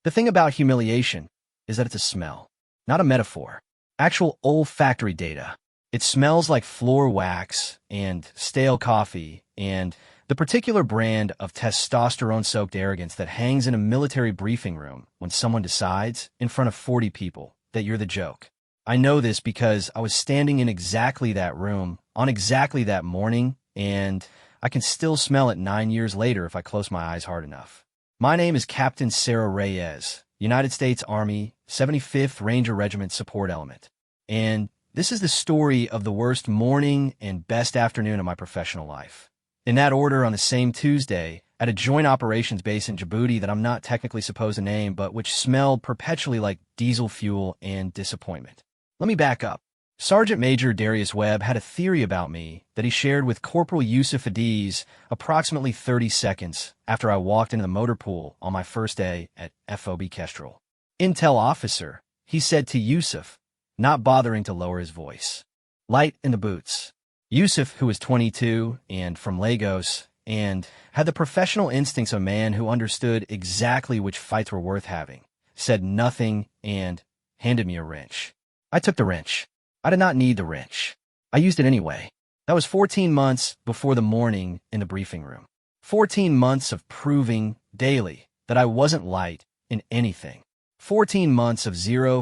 The thing about humiliation is that it's a smell, not a metaphor. Actual olfactory data. It smells like floor wax and stale coffee and the particular brand of testosterone-soaked arrogance that hangs in a military briefing room when someone decides, in front of 40 people, that you're the joke. I know this because I was standing in exactly that room on exactly that morning, and I can still smell it 9 years later if I close my eyes hard enough. My name is Captain Sarah Reyes, United States Army, 75th Ranger Regiment Support Element. And this is the story of the worst morning and best afternoon of my professional life. In that order, on the same Tuesday, at a joint operations base in Djibouti that I'm not technically supposed to name, but which smelled perpetually like diesel fuel and disappointment. Let me back up. Sergeant Major Darius Webb had a theory about me that he shared with Corporal Yusuf Adiz approximately 30 seconds after I walked into the motor pool on my first day at FOB Kestrel. Intel officer, he said to Yusuf, not bothering to lower his voice. Light in the boots. Yusuf, who was 22 and from Lagos, and had the professional instincts of a man who understood exactly which fights were worth having, said nothing and handed me a wrench. I took the wrench. I did not need the wrench. I used it anyway. That was 14 months before the morning in the briefing room. 14 months of proving daily that I wasn't light in anything. 14 months of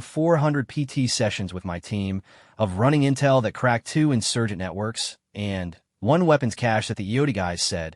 400 PT sessions with my team, of running intel that cracked 2 insurgent networks, and 1 weapons cache that the EOD guys said,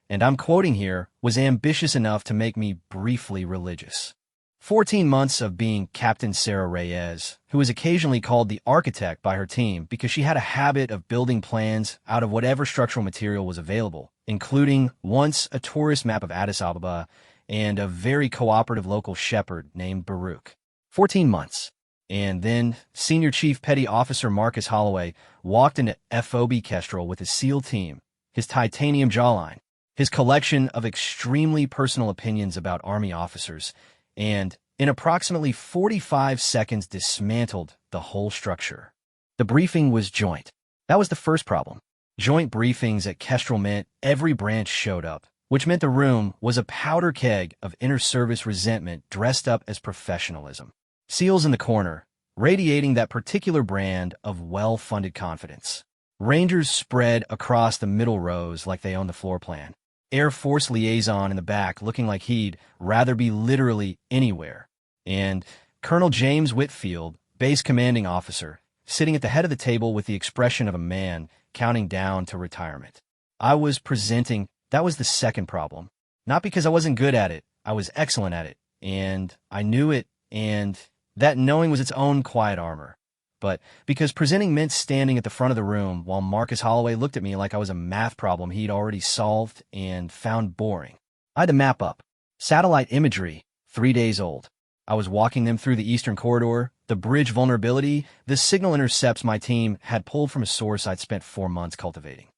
and I'm quoting here, was ambitious enough to make me briefly religious. 14 months of being Captain Sarah Reyes, who was occasionally called the architect by her team because she had a habit of building plans out of whatever structural material was available, including once a tourist map of Addis Ababa and a very cooperative local shepherd named Baruch. 14 months. And then Senior Chief Petty Officer Marcus Holloway walked into FOB Kestrel with his SEAL team, his titanium jawline, his collection of extremely personal opinions about Army officers, and in approximately 45 seconds dismantled the whole structure. The briefing was joint. That was the first problem. Joint briefings at Kestrel meant every branch showed up, which meant the room was a powder keg of inter-service resentment dressed up as professionalism. SEALs in the corner, radiating that particular brand of well-funded confidence. Rangers spread across the middle rows like they owned the floor plan. Air Force liaison in the back looking like he'd rather be literally anywhere. And Colonel James Whitfield, base commanding officer, sitting at the head of the table with the expression of a man counting down to retirement. I was presenting. That was the second problem. Not because I wasn't good at it. I was excellent at it. And I knew it, and that knowing was its own quiet armor. But because presenting meant standing at the front of the room while Marcus Holloway looked at me like I was a math problem he'd already solved and found boring. I had to map up. Satellite imagery, 3 days old. I was walking them through the Eastern Corridor, the bridge vulnerability, the signal intercepts my team had pulled from a source I'd spent 4 months cultivating.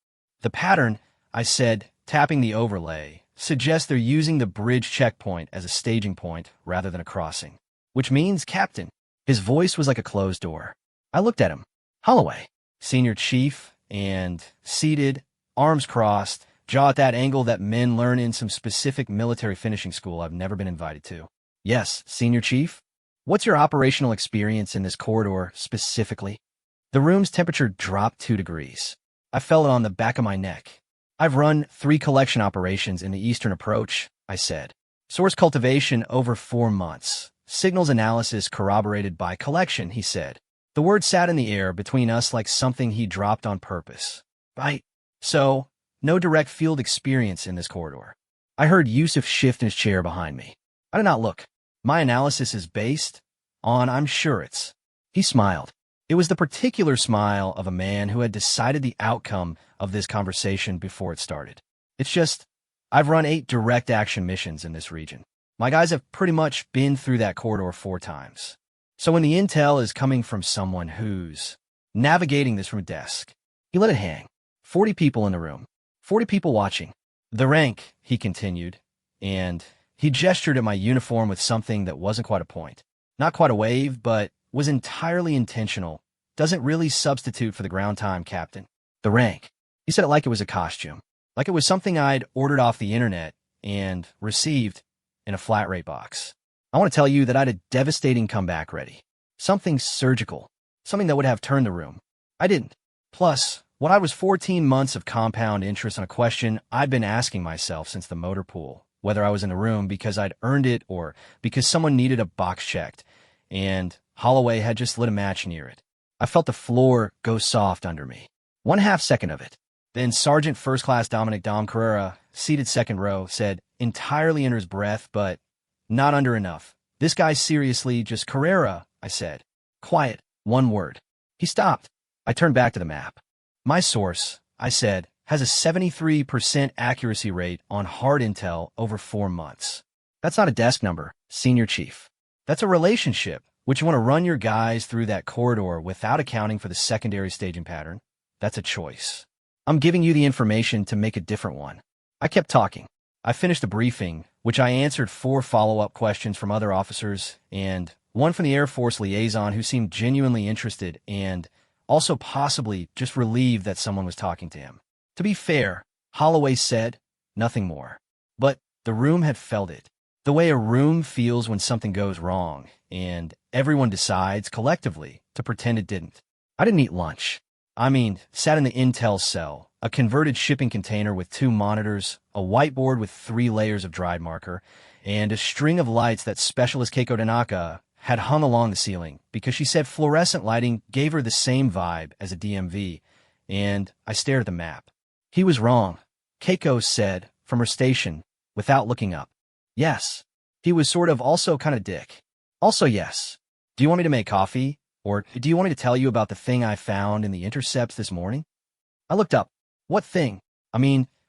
The pattern, I said, tapping the overlay, suggests they're using the bridge checkpoint as a staging point rather than a crossing. Which means, Captain. His voice was like a closed door. I looked at him. Holloway, Senior Chief, and seated, arms crossed, jaw at that angle that men learn in some specific military finishing school I've never been invited to. Yes, Senior Chief. What's your operational experience in this corridor specifically? The room's temperature dropped 2 degrees. I felt it on the back of my neck. I've run 3 collection operations in the Eastern Approach, I said. Source cultivation over 4 months. Signals analysis corroborated by collection, he said. The word sat in the air between us like something he dropped on purpose. Right. So, no direct field experience in this corridor. I heard Yusuf shift in his chair behind me. I did not look. My analysis is based on I'm sure it's. He smiled. It was the particular smile of a man who had decided the outcome of this conversation before it started. It's just, I've run 8 direct action missions in this region. My guys have pretty much been through that corridor 4 times. So when the intel is coming from someone who's navigating this from a desk, he let it hang. 40 people in the room. 40 people watching. The rank, he continued, and he gestured at my uniform with something that wasn't quite a point. Not quite a wave, but was entirely intentional. Doesn't really substitute for the ground time, Captain. The rank. He said it like it was a costume. Like it was something I'd ordered off the internet and received in a flat rate box. I want to tell you that I had a devastating comeback ready. Something surgical. Something that would have turned the room. I didn't. Plus, what I was 14 months of compound interest on a question I'd been asking myself since the motor pool, whether I was in the room because I'd earned it or because someone needed a box checked, and Holloway had just lit a match near it. I felt the floor go soft under me. 1/2 second of it. Then Sergeant First Class Dominic Dom Carrera, seated second row, said, entirely under his breath, but not under enough. This guy's seriously just Carrera, I said. Quiet, one word. He stopped. I turned back to the map. My source, I said, has a 73% accuracy rate on hard intel over 4 months. That's not a desk number, Senior Chief. That's a relationship, which you want to run your guys through that corridor without accounting for the secondary staging pattern. That's a choice. I'm giving you the information to make a different one. I kept talking. I finished the briefing, which I answered 4 follow-up questions from other officers and one from the Air Force liaison who seemed genuinely interested and also possibly just relieved that someone was talking to him. To be fair, Holloway said nothing more. But the room had felt it. The way a room feels when something goes wrong, and everyone decides collectively to pretend it didn't. I didn't eat lunch. Sat in the intel cell, a converted shipping container with 2 monitors, a whiteboard with 3 layers of dried marker, and a string of lights that Specialist Keiko Tanaka had hung along the ceiling because she said fluorescent lighting gave her the same vibe as a DMV, and I stared at the map. He was wrong, Keiko said from her station without looking up. Yes. He was sort of also kind of dick. Also yes. Do you want me to make coffee? Or do you want me to tell you about the thing I found in the intercepts this morning? I looked up. What thing?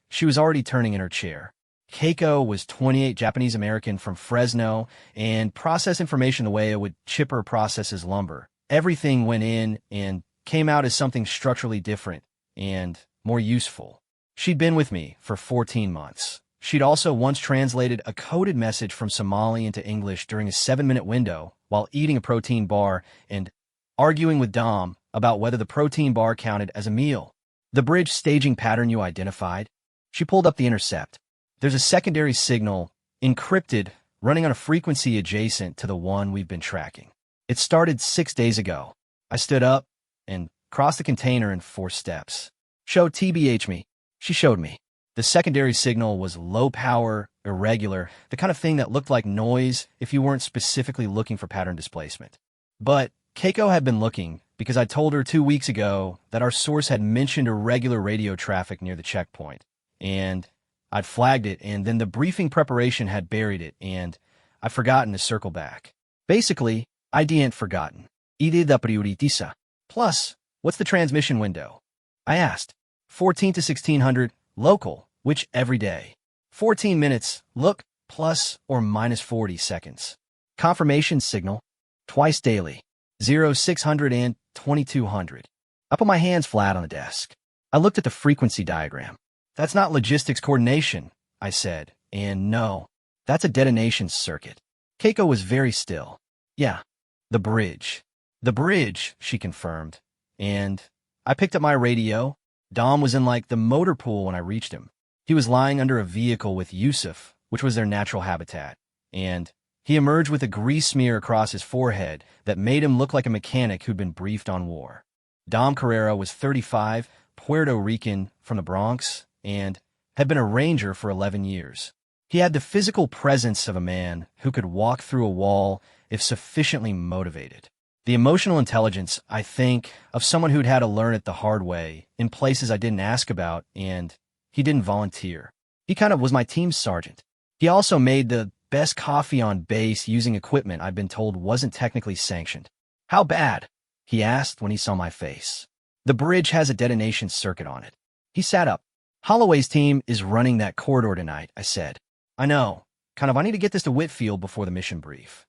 She was already turning in her chair. Keiko was 28 Japanese American from Fresno and processed information the way a wood chipper processes lumber. Everything went in and came out as something structurally different and more useful. She'd been with me for 14 months. She'd also once translated a coded message from Somali into English during a 7-minute window while eating a protein bar and arguing with Dom about whether the protein bar counted as a meal. The bridge staging pattern you identified. She pulled up the intercept. There's a secondary signal, encrypted, running on a frequency adjacent to the one we've been tracking. It started 6 days ago. I stood up and crossed the container in 4 steps. Show TBH me. She showed me. The secondary signal was low power, irregular, the kind of thing that looked like noise if you weren't specifically looking for pattern displacement. But Keiko had been looking because I told her 2 weeks ago that our source had mentioned irregular radio traffic near the checkpoint, and I'd flagged it, and then the briefing preparation had buried it, and I'd forgotten to circle back. Basically, I hadn't forgotten. Idi da prioritisa. Plus, what's the transmission window? I asked. 14 to 1600, local, which every day. 14 minutes, look, plus or minus 40 seconds. Confirmation signal, twice daily. 0600 and 2200. I put my hands flat on the desk. I looked at the frequency diagram. That's not logistics coordination, I said, and no, that's a detonation circuit. Keiko was very still. Yeah, the bridge. The bridge, she confirmed. And I picked up my radio. Dom was in the motor pool when I reached him. He was lying under a vehicle with Yusuf, which was their natural habitat, and he emerged with a grease smear across his forehead that made him look like a mechanic who'd been briefed on war. Dom Carrera was 35, Puerto Rican from the Bronx, and had been a ranger for 11 years. He had the physical presence of a man who could walk through a wall if sufficiently motivated. The emotional intelligence, I think, of someone who'd had to learn it the hard way in places I didn't ask about, and he didn't volunteer. He kind of was my team sergeant. He also made the best coffee on base using equipment I'd been told wasn't technically sanctioned. How bad? He asked when he saw my face. The bridge has a detonation circuit on it. He sat up. Holloway's team is running that corridor tonight, I said. I know. I need to get this to Whitfield before the mission brief.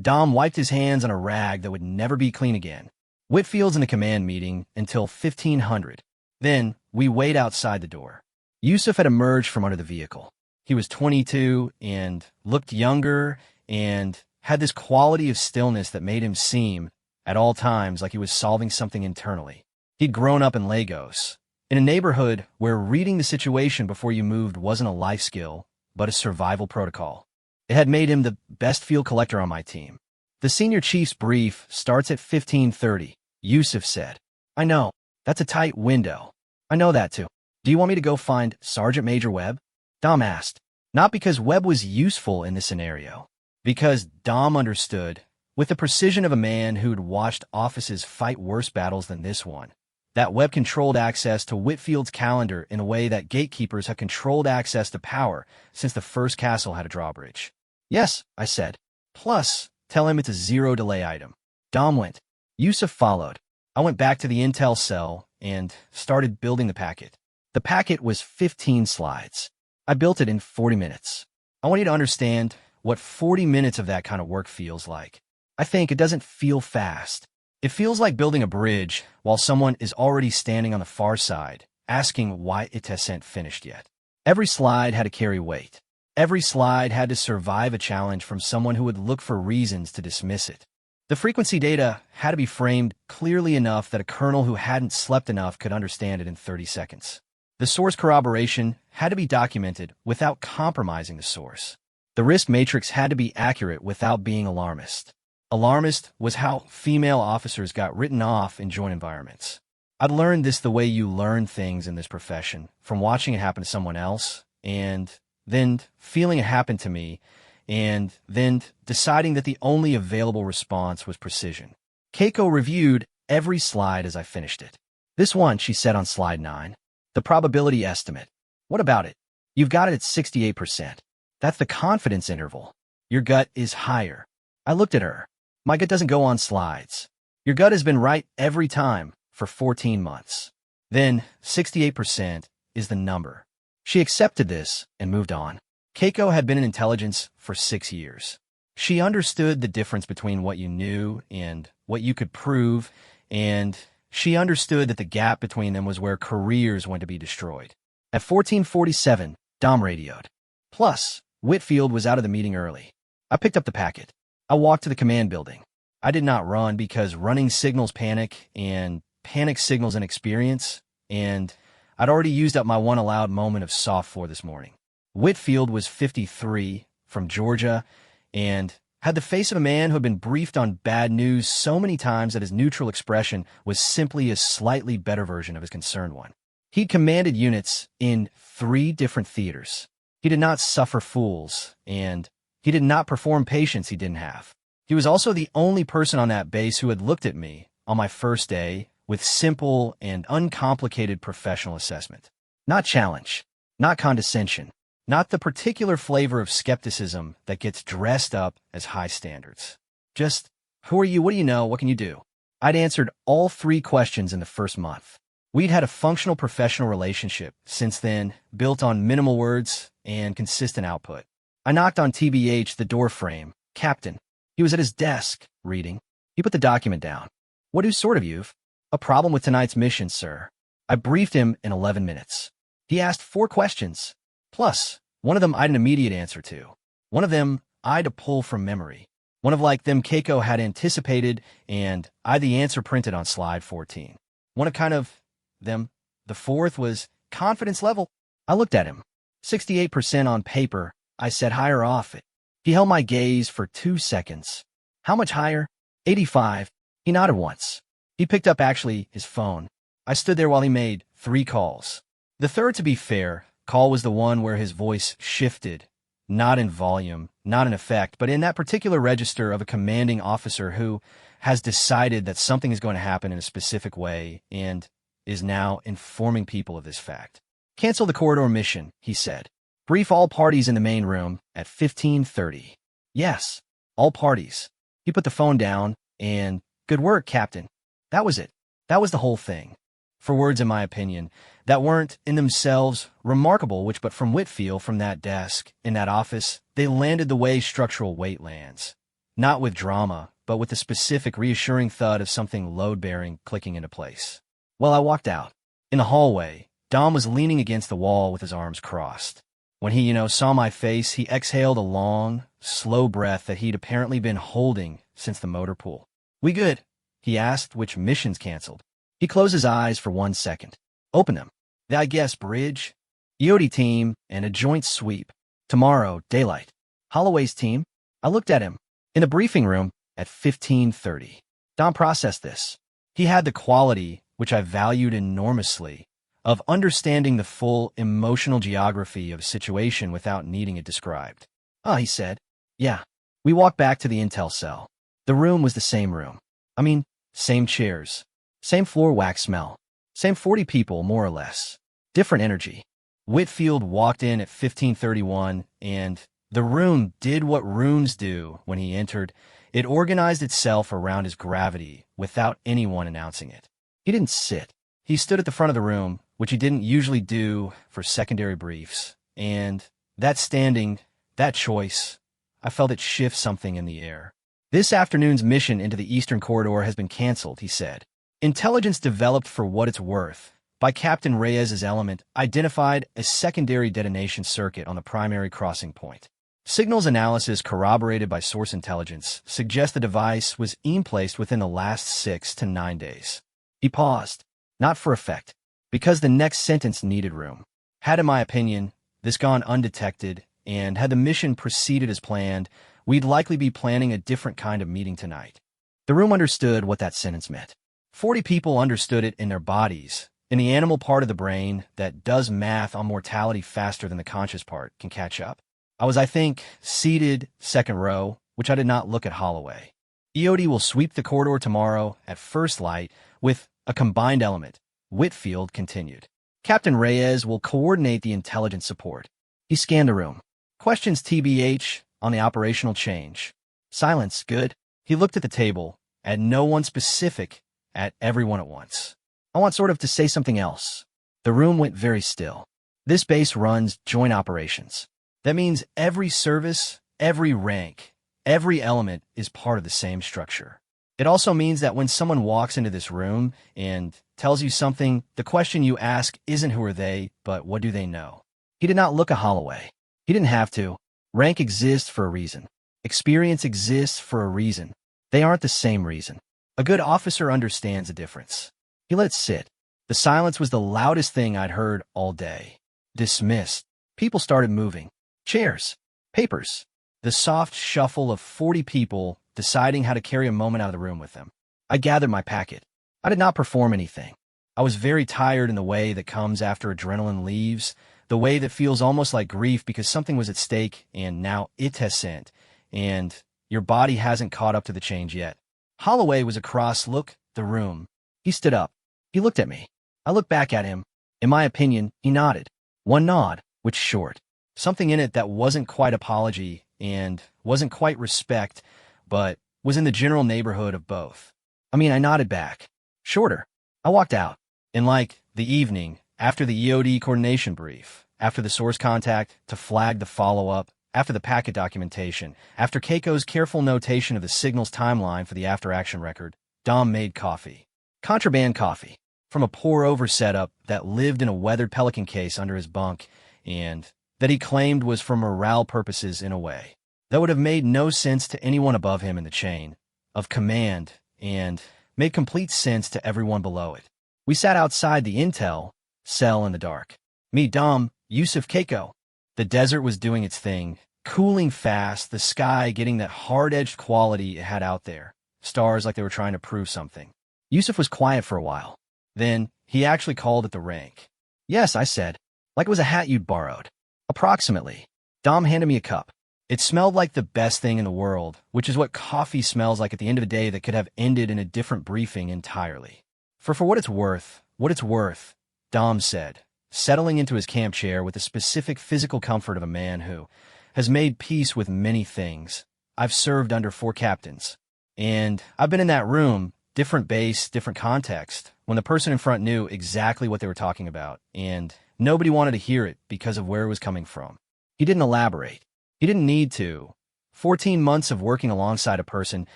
Dom wiped his hands on a rag that would never be clean again. Whitfield's in the command meeting until 1500. Then we wait outside the door. Yusuf had emerged from under the vehicle. He was 22 and looked younger and had this quality of stillness that made him seem, at all times, like he was solving something internally. He'd grown up in Lagos, in a neighborhood where reading the situation before you moved wasn't a life skill, but a survival protocol. It had made him the best field collector on my team. The senior chief's brief starts at 15:30, Yusuf said. I know. That's a tight window. I know that too. Do you want me to go find Sergeant Major Webb? Dom asked. Not because Webb was useful in this scenario. Because Dom understood, with the precision of a man who'd watched offices fight worse battles than this one, that Webb controlled access to Whitfield's calendar in a way that gatekeepers have controlled access to power since the first castle had a drawbridge. Yes, I said. Plus, tell him it's a zero delay item. Dom went. Yusuf followed. I went back to the intel cell and started building the packet. The packet was 15 slides. I built it in 40 minutes. I want you to understand what 40 minutes of that kind of work feels like. I think it doesn't feel fast. It feels like building a bridge while someone is already standing on the far side, asking why it hasn't finished yet. Every slide had to carry weight. Every slide had to survive a challenge from someone who would look for reasons to dismiss it. The frequency data had to be framed clearly enough that a colonel who hadn't slept enough could understand it in 30 seconds. The source corroboration had to be documented without compromising the source. The risk matrix had to be accurate without being alarmist. Alarmist was how female officers got written off in joint environments. I'd learned this the way you learn things in this profession, from watching it happen to someone else, and then feeling it happen to me, and then deciding that the only available response was precision. Keiko reviewed every slide as I finished it. This one, she said on slide 9. The probability estimate. What about it? You've got it at 68%. That's the confidence interval. Your gut is higher. I looked at her. My gut doesn't go on slides. Your gut has been right every time for 14 months. Then 68% is the number. She accepted this and moved on. Keiko had been in intelligence for 6 years. She understood the difference between what you knew and what you could prove, and she understood that the gap between them was where careers went to be destroyed. At 14:47, Dom radioed. Plus, Whitfield was out of the meeting early. I picked up the packet. I walked to the command building. I did not run because running signals panic, and panic signals inexperience, and I'd already used up my one allowed moment of soft floor this morning. Whitfield was 53, from Georgia, and had the face of a man who had been briefed on bad news so many times that his neutral expression was simply a slightly better version of his concerned one. He'd commanded units in 3 different theaters. He did not suffer fools, and he did not perform patients he didn't have. He was also the only person on that base who had looked at me on my first day with simple and uncomplicated professional assessment. Not challenge, not condescension, not the particular flavor of skepticism that gets dressed up as high standards. Just, who are you? What do you know? What can you do? I'd answered all 3 questions in the first month. We'd had a functional professional relationship since then, built on minimal words and consistent output. I knocked on TBH, the door frame. Captain. He was at his desk, reading. He put the document down. What do sort of you've? A problem with tonight's mission, sir. I briefed him in 11 minutes. He asked 4 questions. Plus, one of them I'd an immediate answer to. One of them I'd a pull from memory. One of like them Keiko had anticipated, and I the answer printed on slide 14. One of kind of them. The 4th was confidence level. I looked at him. 68% on paper. I said higher off it. He held my gaze for 2 seconds. How much higher? 85. He nodded once. He picked up actually his phone. I stood there while he made 3 calls. The third, to be fair, call was the one where his voice shifted, not in volume, not in effect, but in that particular register of a commanding officer who has decided that something is going to happen in a specific way and is now informing people of this fact. Cancel the corridor mission, he said. Brief all parties in the main room at 15:30. Yes, all parties. He put the phone down and, good work, Captain. That was it. That was the whole thing. For words, in my opinion, that weren't in themselves remarkable, which but from Whitfield, from that desk, in that office, they landed the way structural weight lands. Not with drama, but with the specific reassuring thud of something load-bearing clicking into place. Well, I walked out. In the hallway, Dom was leaning against the wall with his arms crossed. When he, saw my face, he exhaled a long, slow breath that he'd apparently been holding since the motor pool. We good? He asked, which missions canceled. He closed his eyes for 1 second. Open them. I guess bridge, EOD team, and a joint sweep. Tomorrow, daylight. Holloway's team? I looked at him. In the briefing room at 15:30. Dom processed this. He had the quality, which I valued enormously, of understanding the full emotional geography of a situation without needing it described. Ah, he said. Yeah. We walked back to the intel cell. The room was the same room. I mean, same chairs. Same floor wax smell. Same 40 people, more or less. Different energy. Whitfield walked in at 15:31, and the room did what rooms do when he entered. It organized itself around his gravity without anyone announcing it. He didn't sit. He stood at the front of the room, which he didn't usually do for secondary briefs. And that standing, that choice, I felt it shift something in the air. This afternoon's mission into the Eastern Corridor has been canceled, he said. Intelligence developed for what it's worth by Captain Reyes's element identified a secondary detonation circuit on the primary crossing point. Signals analysis corroborated by source intelligence suggests the device was placed within the last 6 to 9 days. He paused, not for effect, because the next sentence needed room. Had, in my opinion, this gone undetected, and had the mission proceeded as planned, we'd likely be planning a different kind of meeting tonight. The room understood what that sentence meant. 40 people understood it in their bodies, in the animal part of the brain that does math on mortality faster than the conscious part can catch up. I was, I think, seated second row, which I did not look at Holloway. EOD will sweep the corridor tomorrow at first light with a combined element, Whitfield continued. Captain Reyes will coordinate the intelligence support. He scanned the room. Questions TBH on the operational change. Silence, good. He looked at the table, at no one specific, at everyone at once. I want sort of to say something else. The room went very still. This base runs joint operations. That means every service, every rank, every element is part of the same structure. It also means that when someone walks into this room and tells you something, the question you ask isn't who are they, but what do they know? He did not look at Holloway. He didn't have to. Rank exists for a reason. Experience exists for a reason. They aren't the same reason. A good officer understands the difference. He let it sit. The silence was the loudest thing I'd heard all day. Dismissed. People started moving. Chairs. Papers. The soft shuffle of 40 people deciding how to carry a moment out of the room with them. I gathered my packet. I did not perform anything. I was very tired in the way that comes after adrenaline leaves, the way that feels almost like grief because something was at stake and now it has sent, and your body hasn't caught up to the change yet. Holloway was across the room. He stood up. He looked at me. I looked back at him. In my opinion, he nodded. One nod, which short. Something in it that wasn't quite apology and wasn't quite respect, but was in the general neighborhood of both. I mean, I nodded back. Shorter. I walked out. In the evening, after the EOD coordination brief, after the source contact to flag the follow-up, after the packet documentation, after Keiko's careful notation of the signal's timeline for the after-action record, Dom made coffee. Contraband coffee. From a pour-over setup that lived in a weathered Pelican case under his bunk, and that he claimed was for morale purposes in a way that would have made no sense to anyone above him in the chain of command and made complete sense to everyone below it. We sat outside the intel cell in the dark. Me, Dom, Yusuf, Keiko. The desert was doing its thing, cooling fast, the sky getting that hard-edged quality it had out there. Stars like they were trying to prove something. Yusuf was quiet for a while. Then he actually called at the rank. Yes, I said, like it was a hat you'd borrowed. Approximately. Dom handed me a cup. It smelled like the best thing in the world, which is what coffee smells like at the end of the day that could have ended in a different briefing entirely. For what it's worth, Dom said, settling into his camp chair with the specific physical comfort of a man who has made peace with many things. I've served under 4 captains. And I've been in that room, different base, different context, when the person in front knew exactly what they were talking about, and nobody wanted to hear it because of where it was coming from. He didn't elaborate. He didn't need to. 14 months of working alongside a person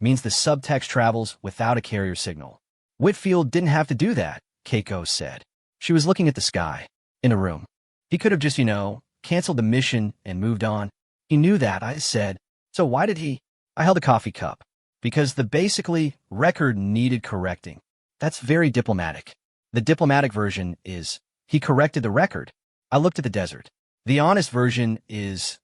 means the subtext travels without a carrier signal. Whitfield didn't have to do that, Keiko said. She was looking at the sky, in a room. He could have just, canceled the mission and moved on. He knew that, I said. So why did he? I held a coffee cup. Because the record needed correcting. That's very diplomatic. The diplomatic version is, he corrected the record. I looked at the desert. The honest version is,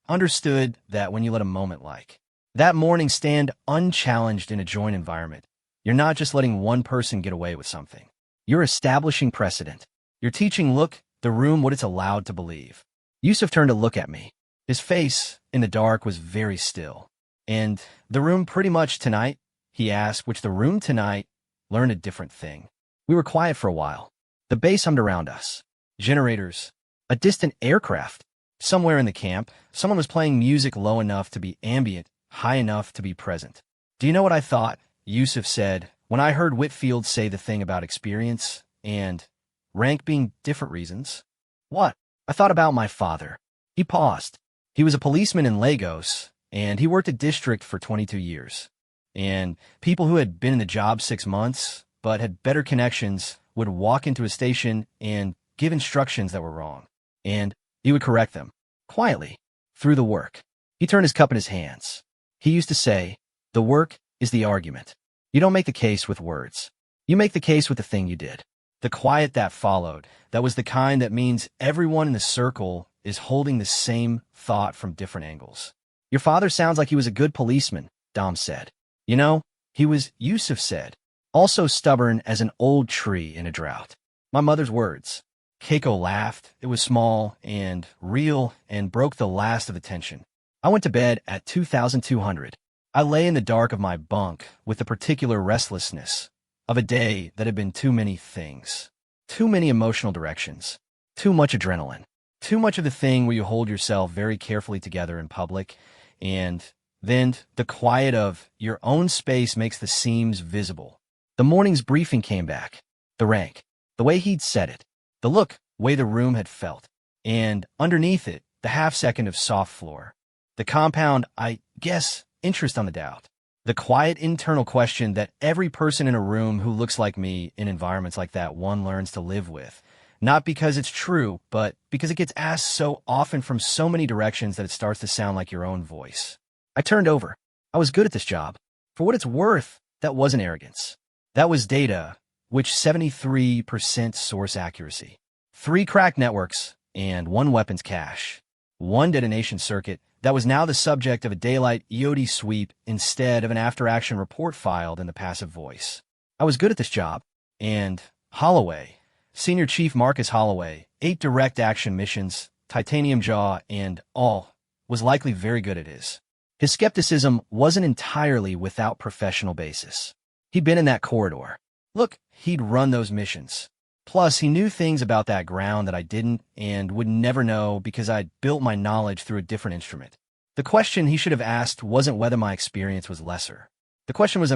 understood that when you let a moment like that morning stand unchallenged in a joint environment, you're not just letting one person get away with something. You're establishing precedent. You're teaching, look, the room what it's allowed to believe. Yusuf turned to look at me. His face, in the dark, was very still. And the room pretty much tonight, he asked, which the room tonight learned a different thing. We were quiet for a while. The bass hummed around us. Generators. A distant aircraft. Somewhere in the camp, someone was playing music low enough to be ambient, high enough to be present. Do you know what I thought? Yusuf said, when I heard Whitfield say the thing about experience and rank being different reasons. What? I thought about my father. He paused. He was a policeman in Lagos, and he worked a district for 22 years. And people who had been in the job 6 months, but had better connections, would walk into a station and give instructions that were wrong. And he would correct them, quietly, through the work. He turned his cup in his hands. He used to say, the work is the argument. You don't make the case with words. You make the case with the thing you did. The quiet that followed, that was the kind that means everyone in the circle is holding the same thought from different angles. Your father sounds like he was a good policeman, Dom said. You know, he was, Yusuf said, also stubborn as an old tree in a drought. My mother's words. Keiko laughed. It was small and real and broke the last of the tension. I went to bed at 2,200. I lay in the dark of my bunk with the particular restlessness of a day that had been too many things, too many emotional directions, too much adrenaline, too much of the thing where you hold yourself very carefully together in public, and then the quiet of your own space makes the seams visible. The morning's briefing came back, the rank, the way he'd said it, the look, way the room had felt, and underneath it, the half-second of soft floor. The compound, I guess, interest on the doubt. The quiet internal question that every person in a room who looks like me in environments like that one learns to live with. Not because it's true, but because it gets asked so often from so many directions that it starts to sound like your own voice. I turned over. I was good at this job. For what it's worth, that wasn't arrogance. That was data, which 73% source accuracy. 3 cracked networks and 1 weapons cache. 1 detonation circuit that was now the subject of a daylight EOD sweep instead of an after-action report filed in the passive voice. I was good at this job. And Holloway, Senior Chief Marcus Holloway, 8 direct action missions, titanium jaw, and all, was likely very good at his. His skepticism wasn't entirely without professional basis. He'd been in that corridor. Look, he'd run those missions. Plus, he knew things about that ground that I didn't and would never know because I'd built my knowledge through a different instrument. The question he should have asked wasn't whether my experience was lesser. The question was,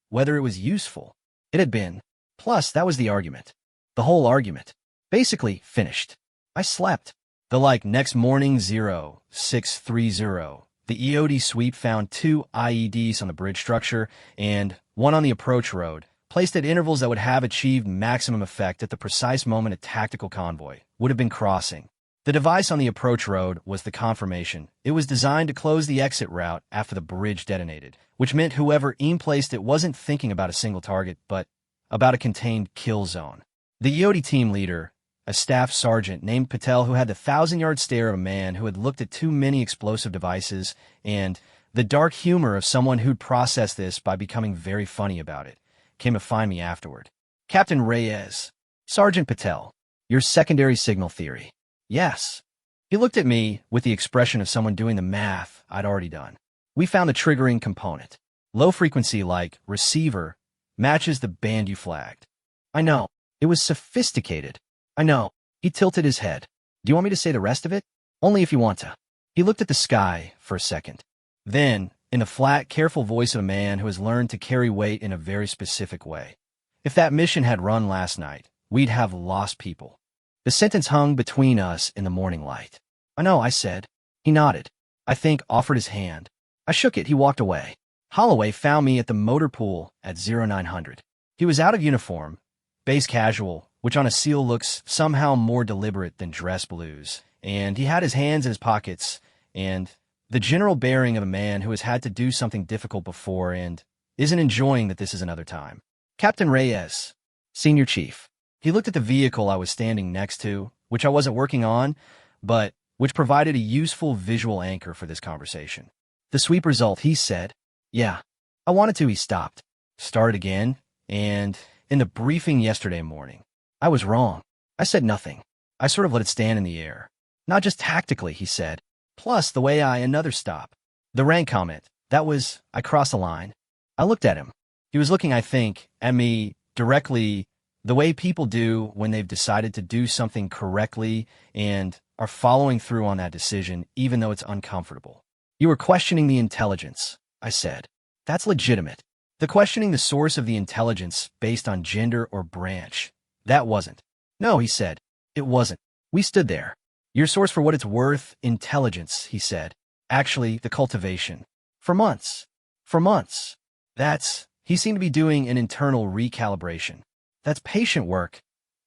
whether it was useful. It had been. Plus, that was the argument. The whole argument. Basically, finished. I slept. The next morning 0630, the EOD sweep found 2 IEDs on the bridge structure and 1 on the approach road, placed at intervals that would have achieved maximum effect at the precise moment a tactical convoy would have been crossing. The device on the approach road was the confirmation. It was designed to close the exit route after the bridge detonated, which meant whoever placed it wasn't thinking about a single target, but about a contained kill zone. The EOD team leader, a staff sergeant named Patel who had the 1,000-yard stare of a man who had looked at too many explosive devices, and the dark humor of someone who'd processed this by becoming very funny about it, came to find me afterward. Captain Reyes. Sergeant Patel. Your secondary signal theory. Yes. He looked at me with the expression of someone doing the math I'd already done. We found the triggering component. Low frequency receiver matches the band you flagged. I know. It was sophisticated. I know. He tilted his head. Do you want me to say the rest of it? Only if you want to. He looked at the sky for a second. Then, in the flat, careful voice of a man who has learned to carry weight in a very specific way. If that mission had run last night, we'd have lost people. The sentence hung between us in the morning light. I know, I said. He nodded. I think offered his hand. I shook it. He walked away. Holloway found me at the motor pool at 0900. He was out of uniform, base casual, which on a SEAL looks somehow more deliberate than dress blues, and he had his hands in his pockets, and the general bearing of a man who has had to do something difficult before and isn't enjoying that this is another time. Captain Reyes, Senior Chief. He looked at the vehicle I was standing next to, which I wasn't working on, but which provided a useful visual anchor for this conversation. The sweep result, he said. Yeah, I wanted to, he stopped. Started again, and in the briefing yesterday morning, I was wrong. I said nothing. I sort of let it stand in the air. Not just tactically, he said. Plus, the way another stop. The rank comment. That was, I crossed the line. I looked at him. He was looking, I think, at me directly, the way people do when they've decided to do something correctly and are following through on that decision, even though it's uncomfortable. You were questioning the intelligence, I said. That's legitimate. The questioning the source of the intelligence based on gender or branch. That wasn't. No, he said. It wasn't. We stood there. Your source for what it's worth, intelligence, he said. Actually, the cultivation. For months. For months. He seemed to be doing an internal recalibration. That's patient work.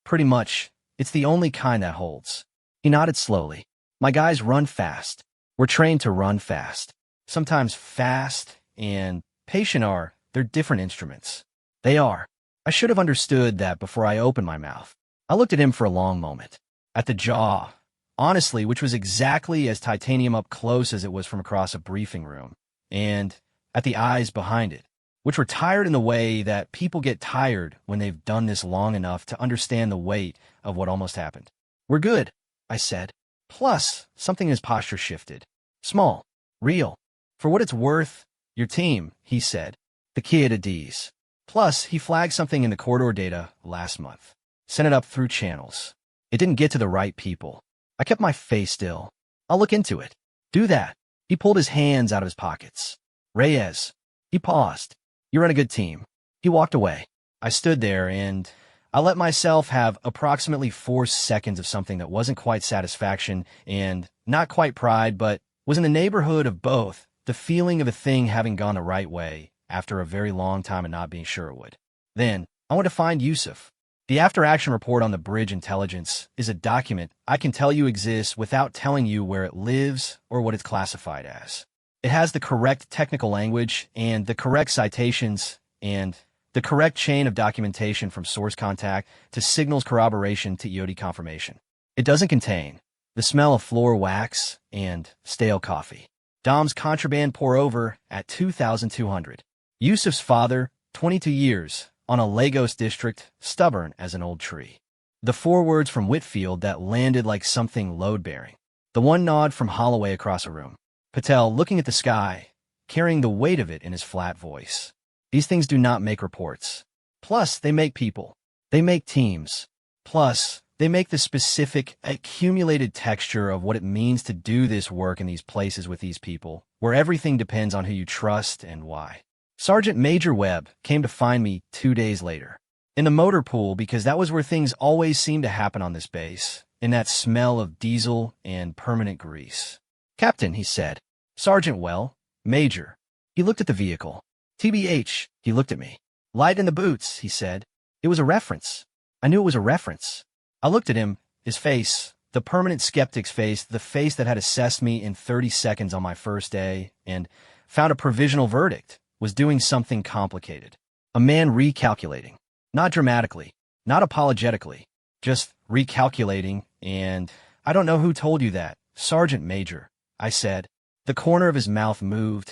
Pretty much. It's the only kind that holds. He nodded slowly. My guys run fast. We're trained to run fast. Sometimes fast and patient they're different instruments. They are. I should have understood that before I opened my mouth. I looked at him for a long moment. At the jaw. Honestly, which was exactly as titanium up close as it was from across a briefing room. And at the eyes behind it, which were tired in the way that people get tired when they've done this long enough to understand the weight of what almost happened. We're good, I said. Plus, something in his posture shifted. Small. Real. For what it's worth, your team, he said. The kid at D's. Plus, he flagged something in the corridor data last month. Sent it up through channels. It didn't get to the right people. I kept my face still. I'll look into it. Do that. He pulled his hands out of his pockets. Reyes. He paused. You're on a good team. He walked away. I stood there and I let myself have approximately 4 seconds of something that wasn't quite satisfaction and not quite pride, but was in the neighborhood of both, the feeling of a thing having gone the right way after a very long time and not being sure it would. Then, I went to find Yusuf. The after-action report on the bridge intelligence is a document I can tell you exists without telling you where it lives or what it's classified as. It has the correct technical language and the correct citations and the correct chain of documentation from source contact to signals corroboration to EOD confirmation. It doesn't contain the smell of floor wax and stale coffee. Dom's contraband pour over at 2,200. Yusuf's father, 22 years, on a Lagos district, stubborn as an old tree. The 4 words from Whitfield that landed like something load-bearing. The one nod from Holloway across a room. Patel looking at the sky, carrying the weight of it in his flat voice. These things do not make reports. Plus, they make people. They make teams. Plus, they make the specific, accumulated texture of what it means to do this work in these places with these people, where everything depends on who you trust and why. Sergeant Major Webb came to find me 2 days later. In the motor pool, because that was where things always seemed to happen on this base, in that smell of diesel and permanent grease. Captain, he said. Sergeant, well, Major. He looked at the vehicle. TBH, he looked at me. Light in the boots, he said. It was a reference. I knew it was a reference. I looked at him, his face, the permanent skeptic's face, the face that had assessed me in 30 seconds on my first day, and found a provisional verdict, was doing something complicated. A man recalculating. Not dramatically, not apologetically, just recalculating, and I don't know who told you that, Sergeant Major, I said. The corner of his mouth moved.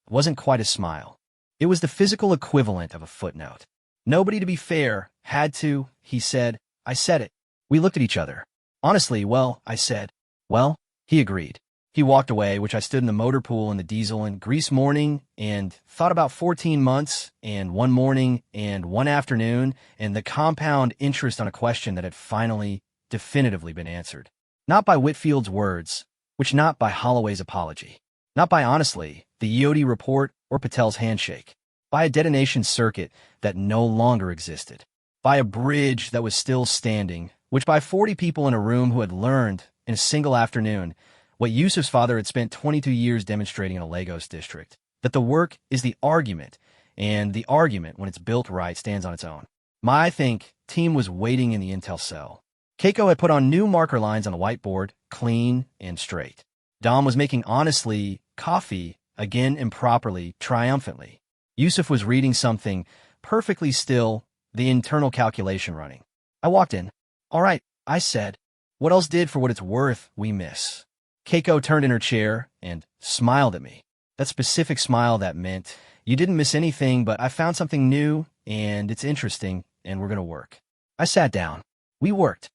It wasn't quite a smile. It was the physical equivalent of a footnote. Nobody, to be fair, had to, he said. I said it. We looked at each other. Honestly, well, I said. Well, he agreed. He walked away, which I stood in the motor pool in the diesel and grease morning and thought about 14 months and 1 morning and 1 afternoon and the compound interest on a question that had finally, definitively been answered. Not by Whitfield's words, which not by Holloway's apology. Not by, honestly, the EOD report or Patel's handshake. By a detonation circuit that no longer existed. By a bridge that was still standing, which by 40 people in a room who had learned, in a single afternoon, what Yusuf's father had spent 22 years demonstrating in a Lagos district, that the work is the argument, and the argument, when it's built right, stands on its own. My, I think, team was waiting in the intel cell. Keiko had put on new marker lines on the whiteboard, clean and straight. Dom was making honestly coffee, again improperly, triumphantly. Yusuf was reading something, perfectly still, the internal calculation running. I walked in. All right, I said. What else did, for what it's worth, we miss? Keiko turned in her chair and smiled at me. That specific smile that meant, you didn't miss anything, but I found something new, and it's interesting, and we're going to work. I sat down. We worked.